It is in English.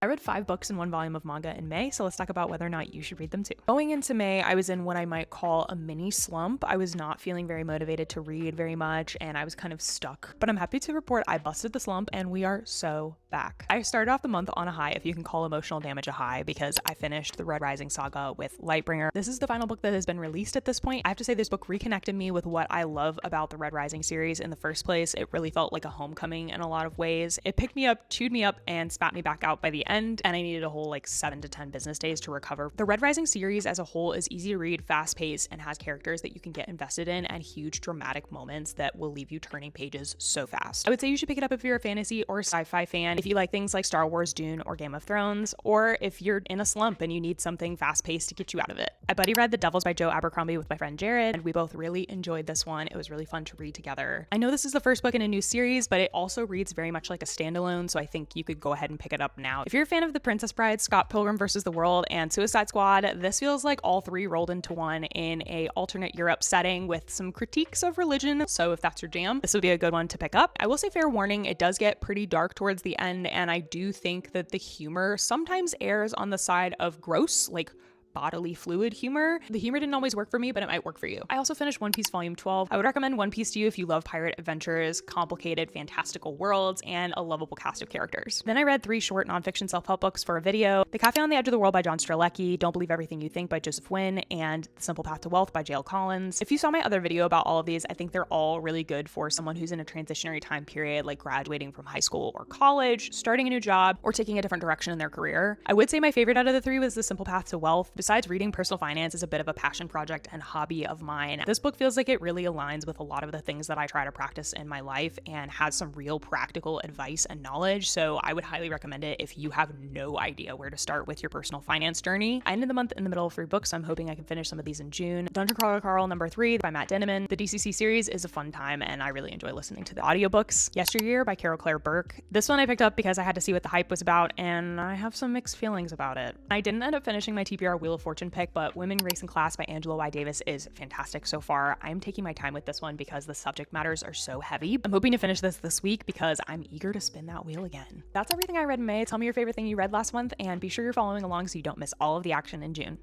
I read 5 books and 1 volume of manga in May, so let's talk about whether or not you should read them too. Going into May, I was in what I might call a mini slump. I was not feeling very motivated to read very much, and I was kind of stuck. But I'm happy to report I busted the slump, and we are so back. I started off the month on a high, if you can call emotional damage a high, because I finished the Red Rising saga with Lightbringer. This is the final book that has been released at this point. I have to say this book reconnected me with what I love about the Red Rising series in the first place. It really felt like a homecoming in a lot of ways. It picked me up, chewed me up, and spat me back out by the end, and I needed a whole 7 to 10 business days to recover. The Red Rising series as a whole is easy to read, fast-paced, and has characters that you can get invested in and huge dramatic moments that will leave you turning pages so fast. I would say you should pick it up if you're a fantasy or sci-fi fan, if you like things like Star Wars, Dune, or Game of Thrones, or if you're in a slump and you need something fast-paced to get you out of it. I buddy read The Devils by Joe Abercrombie with my friend Jared, and we both really enjoyed this one. It was really fun to read together. I know this is the first book in a new series, but it also reads very much like a standalone, so I think you could go ahead and pick it up now. If you're a fan of The Princess Bride, Scott Pilgrim vs. the World, and Suicide Squad, this feels like all 3 rolled into one in a alternate Europe setting with some critiques of religion, so if that's your jam, this would be a good one to pick up. I will say fair warning, it does get pretty dark towards the end, and I do think that the humor sometimes errs on the side of gross, bodily fluid humor. The humor didn't always work for me, but it might work for you. I also finished One Piece Volume 12. I would recommend One Piece to you if you love pirate adventures, complicated, fantastical worlds, and a lovable cast of characters. Then I read 3 short nonfiction self-help books for a video: The Cafe on the Edge of the World by John Strelecky, Don't Believe Everything You Think by Joseph Nguyen, and The Simple Path to Wealth by J.L. Collins. If you saw my other video about all of these, I think they're all really good for someone who's in a transitionary time period, like graduating from high school or college, starting a new job, or taking a different direction in their career. I would say my favorite out of the 3 was The Simple Path to Wealth. Besides reading personal finance is a bit of a passion project and hobby of mine, this book feels like it really aligns with a lot of the things that I try to practice in my life and has some real practical advice and knowledge, so I would highly recommend it if you have no idea where to start with your personal finance journey. I ended the month in the middle of 3 books, so I'm hoping I can finish some of these in June. Dungeon Crawler Carl #3 by Matt Dinniman. The DCC series is a fun time, and I really enjoy listening to the audiobooks. Yesteryear by Caro Burke. This one I picked up because I had to see what the hype was about, and I have some mixed feelings about it. I didn't end up finishing my TBR Wheel of Fortune pick, but Women, Race, and Class by Angela Y. Davis is fantastic so far. I'm taking my time with this one because the subject matters are so heavy. I'm hoping to finish this week because I'm eager to spin that wheel again. That's everything I read in May. Tell me your favorite thing you read last month, and be sure you're following along so you don't miss all of the action in June.